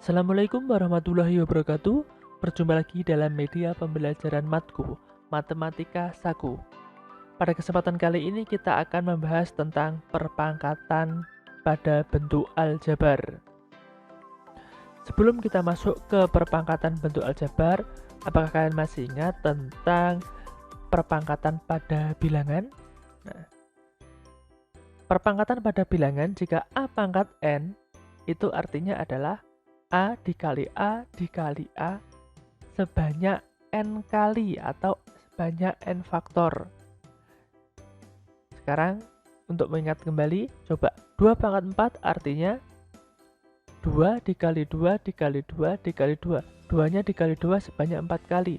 Assalamualaikum warahmatullahi wabarakatuh. Berjumpa lagi dalam media pembelajaran Matku, Matematika Saku. Pada kesempatan kali ini kita akan membahas tentang perpangkatan pada bentuk aljabar. Sebelum kita masuk ke perpangkatan bentuk aljabar, apakah kalian masih ingat tentang perpangkatan pada bilangan? Nah, perpangkatan pada bilangan jika A pangkat N itu artinya adalah A dikali A dikali A sebanyak N kali atau sebanyak N faktor. Sekarang untuk mengingat kembali, coba 2 pangkat 4 artinya 2 dikali 2 dikali 2 dikali 2. 2-nya dikali 2 sebanyak 4 kali.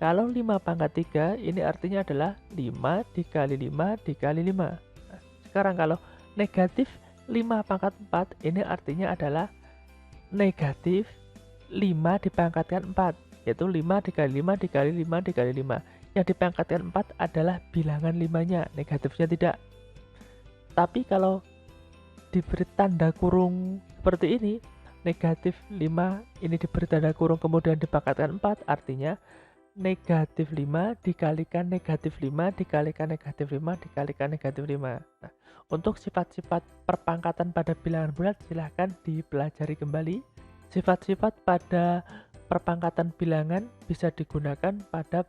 Kalau 5 pangkat 3 ini artinya adalah 5 dikali 5 dikali 5. Nah, sekarang kalau negatif 5 pangkat 4 ini artinya adalah negatif 5 dipangkatkan 4, yaitu 5 dikali 5 dikali 5 dikali 5. Yang dipangkatkan 4 adalah bilangan 5-nya, negatifnya tidak. Tapi kalau diberi tanda kurung seperti ini, negatif 5 ini diberi tanda kurung kemudian dipangkatkan 4, artinya negatif 5 dikalikan negatif 5 dikalikan negatif 5 dikalikan negatif 5. Nah, untuk sifat-sifat perpangkatan pada bilangan bulat silahkan dipelajari kembali. Sifat-sifat pada perpangkatan bilangan bisa digunakan pada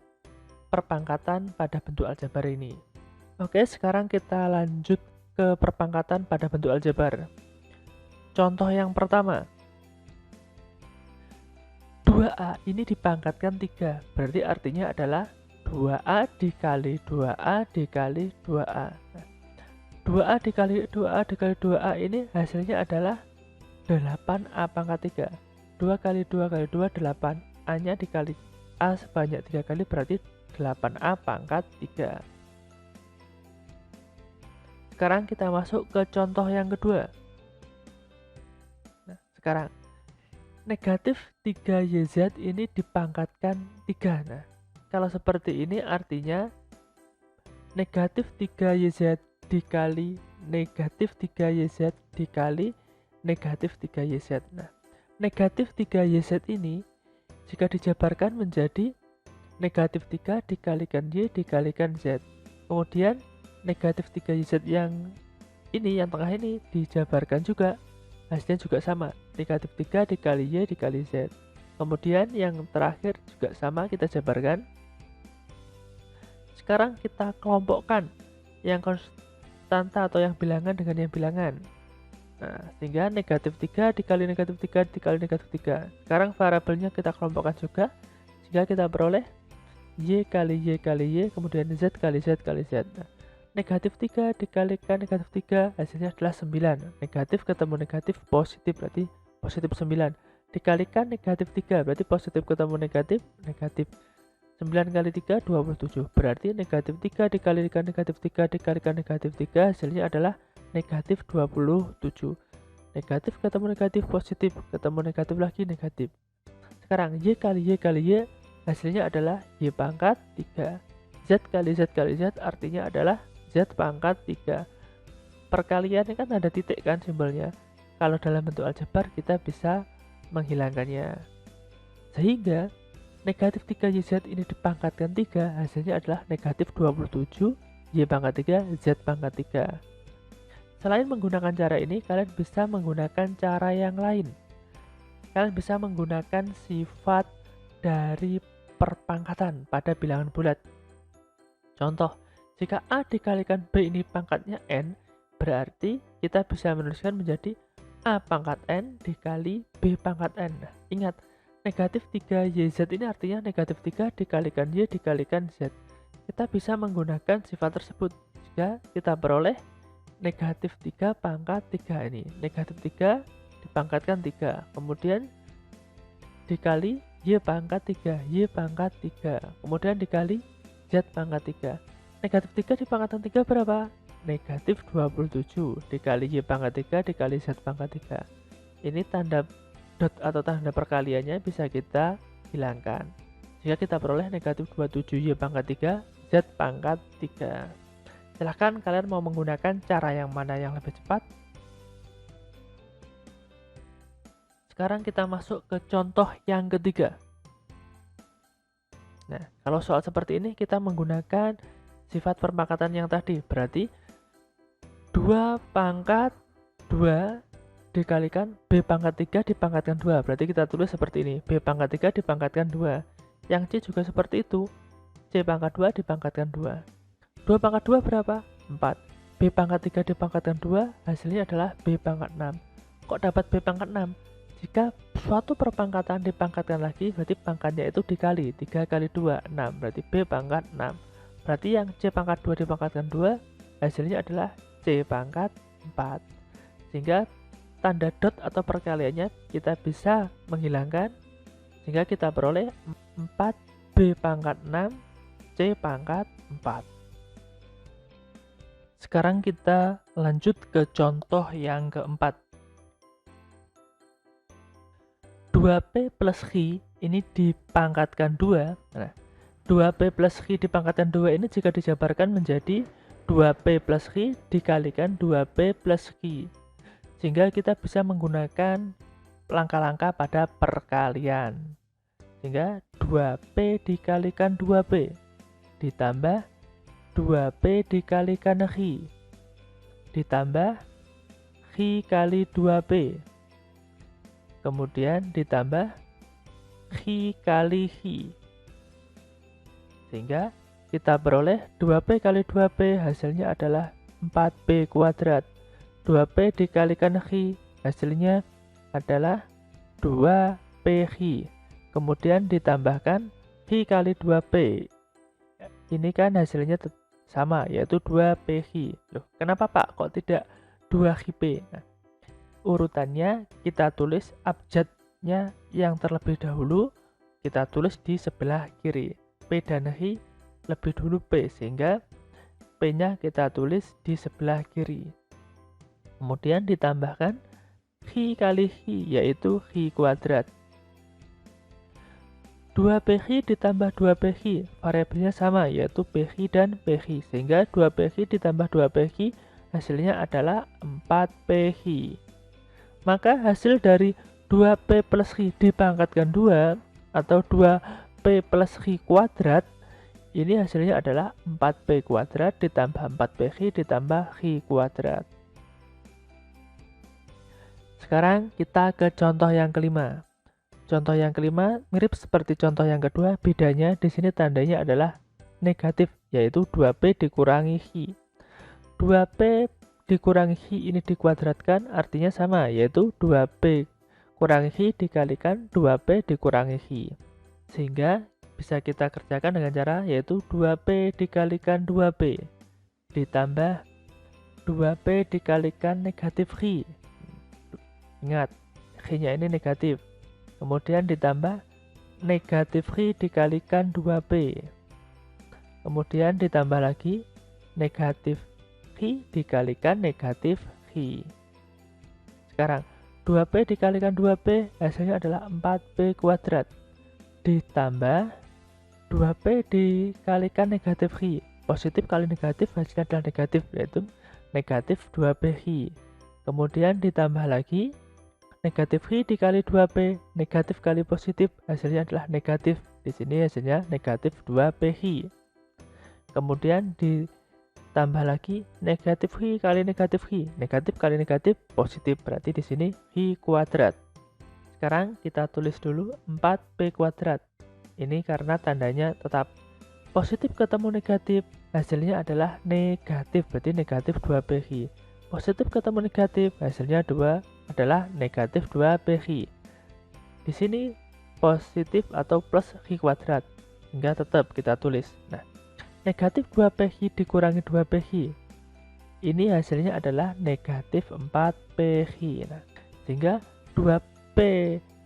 perpangkatan pada bentuk aljabar ini. Oke, sekarang kita lanjut ke perpangkatan pada bentuk aljabar. Contoh yang pertama, 2A ini dipangkatkan 3, berarti artinya adalah 2A dikali 2A dikali 2A. Nah, 2A dikali 2A dikali 2A ini hasilnya adalah 8A pangkat 3. 2 kali 2 kali 2, 8. A-nya dikali A sebanyak 3 kali berarti 8A pangkat 3. Sekarang kita masuk ke contoh yang kedua. Nah, sekarang negatif 3YZ ini dipangkatkan 3. Nah, kalau seperti ini artinya negatif 3YZ dikali negatif 3YZ dikali negatif 3YZ. Nah, negatif 3YZ ini jika dijabarkan menjadi negatif 3 dikalikan Y dikalikan Z. Kemudian negatif 3YZ yang ini, yang tengah ini dijabarkan juga. Hasilnya juga sama, negatif 3 dikali Y dikali Z. Kemudian yang terakhir juga sama, kita jabarkan. Sekarang kita kelompokkan yang konstanta atau yang bilangan dengan yang bilangan. Nah, sehingga negatif 3 dikali negatif 3 dikali negatif 3. Sekarang variabelnya kita kelompokkan juga, sehingga kita peroleh Y kali Y kali Y, kemudian Z kali Z kali Z. Nah, negatif 3 dikalikan negatif 3 hasilnya adalah 9. Negatif ketemu negatif positif, berarti positif 9. Dikalikan negatif 3 berarti positif ketemu negatif, negatif. 9 kali 3 27, berarti negatif 3 dikalikan negatif 3 dikalikan negatif 3 hasilnya adalah negatif 27. Negatif ketemu negatif positif, ketemu negatif lagi negatif. Sekarang Y kali Y kali Y hasilnya adalah Y pangkat 3. Z kali Z kali Z artinya adalah Z pangkat 3. Perkalian ini kan ada titik kan simbolnya. Kalau dalam bentuk aljabar kita bisa menghilangkannya. Sehingga negatif 3YZ ini dipangkatkan 3, hasilnya adalah negatif 27, Y pangkat 3, Z pangkat 3. Selain menggunakan cara ini, kalian bisa menggunakan cara yang lain. Kalian bisa menggunakan sifat dari perpangkatan pada bilangan bulat. Contoh, jika A dikalikan B ini pangkatnya N, berarti kita bisa menuliskan menjadi A pangkat N dikali B pangkat N. Nah, ingat, negatif 3YZ ini artinya negatif 3 dikalikan Y dikalikan Z. Kita bisa menggunakan sifat tersebut jika kita peroleh negatif 3 pangkat 3 ini. Negatif 3 dipangkatkan 3, kemudian dikali Y pangkat 3, Y pangkat 3, kemudian dikali Z pangkat 3. Negatif 3 dipangkatkan 3 berapa? Negatif 27 dikali Y pangkat 3 dikali Z pangkat 3. Ini tanda dot atau tanda perkaliannya bisa kita hilangkan, jika kita peroleh negatif 27 Y pangkat 3 Z pangkat 3. Silahkan kalian mau menggunakan cara yang mana yang lebih cepat. Sekarang kita masuk ke contoh yang ketiga. Nah, kalau soal seperti ini kita menggunakan sifat perpangkatan yang tadi. Berarti 2 pangkat 2 dikalikan B pangkat 3 dipangkatkan 2. Berarti kita tulis seperti ini. B pangkat 3 dipangkatkan 2. Yang C juga seperti itu. C pangkat 2 dipangkatkan 2. 2 pangkat 2 berapa? 4. B pangkat 3 dipangkatkan 2, hasilnya adalah B pangkat 6. Kok dapat B pangkat 6? Jika suatu perpangkatan dipangkatkan lagi, berarti pangkatnya itu dikali. 3 kali 2, 6. Berarti B pangkat 6. Berarti yang C pangkat 2 dipangkatkan 2, hasilnya adalah C pangkat 4. Sehingga tanda dot atau perkaliannya kita bisa menghilangkan, sehingga kita peroleh 4B pangkat 6, C pangkat 4. Sekarang kita lanjut ke contoh yang keempat. 2P plus Q ini dipangkatkan 2. Nah, 2P plus Q dipangkatkan 2 ini jika dijabarkan menjadi 2P plus Q dikalikan 2P plus Q. Sehingga kita bisa menggunakan langkah-langkah pada perkalian. Sehingga 2P dikalikan 2P ditambah 2P dikalikan Q ditambah Q kali 2P, kemudian ditambah Q kali Q, sehingga kita peroleh 2P kali 2P hasilnya adalah 4P kuadrat. 2P dikalikan Q hasilnya adalah 2PQ, kemudian ditambahkan Q kali 2P, ini kan hasilnya sama, yaitu 2PQ. Loh, kenapa Pak kok tidak 2QP? Nah, urutannya kita tulis abjadnya yang terlebih dahulu, kita tulis di sebelah kiri. P dan Q lebih dulu P, sehingga P-nya kita tulis di sebelah kiri. Kemudian ditambahkan Q kali Q, yaitu Q kuadrat. 2PQ ditambah 2PQ, variabelnya sama, yaitu PQ dan PQ, sehingga 2PQ ditambah 2PQ hasilnya adalah 4PQ. Maka hasil dari 2P plus Q dipangkatkan 2 atau 2P plus Q kuadrat, ini hasilnya adalah 4P kuadrat ditambah 4PQ ditambah Q kuadrat. Sekarang kita ke contoh yang kelima. Contoh yang kelima mirip seperti contoh yang kedua, bedanya di sini tandanya adalah negatif, yaitu 2P dikurangi Q. 2P dikurangi Q ini dikuadratkan, artinya sama, yaitu 2P kurangi Q dikalikan 2P dikurangi Q. Sehingga bisa kita kerjakan dengan cara yaitu 2P dikalikan 2P ditambah 2P dikalikan negatif Q. Ingat, Q-nya ini negatif. Kemudian ditambah negatif Q dikalikan 2P. Kemudian ditambah lagi negatif Q dikalikan negatif Q. Sekarang 2P dikalikan 2P hasilnya adalah 4P kuadrat. Ditambah 2P dikalikan negatif Q. Positif kali negatif hasilnya adalah negatif, yaitu negatif 2PQ. Kemudian ditambah lagi negatif Q dikali 2P, negatif kali positif, hasilnya adalah negatif. Di sini hasilnya negatif 2PQ. Kemudian ditambah lagi negatif Q kali negatif Q, negatif kali negatif, positif. Berarti di sini Q kuadrat. Sekarang kita tulis dulu 4P kuadrat. Ini karena tandanya tetap. Positif ketemu negatif, hasilnya adalah negatif. Berarti negatif 2PQ. Positif ketemu negatif, hasilnya adalah negatif 2PQ. Di sini positif atau plus Q kuadrat, hingga tetap kita tulis. Nah, negatif 2PQ dikurangi 2PQ, ini hasilnya adalah negatif 4PQ. Nah, sehingga 2P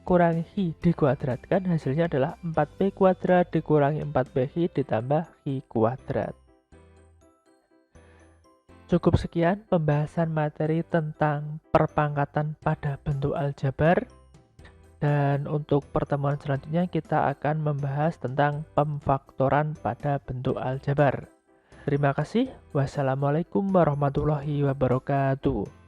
kurangi Q dikuadratkan, hasilnya adalah 4P kuadrat dikurangi 4PQ ditambah Q kuadrat. Cukup sekian pembahasan materi tentang perpangkatan pada bentuk aljabar. Dan untuk pertemuan selanjutnya kita akan membahas tentang pemfaktoran pada bentuk aljabar. Terima kasih. Wassalamualaikum warahmatullahi wabarakatuh.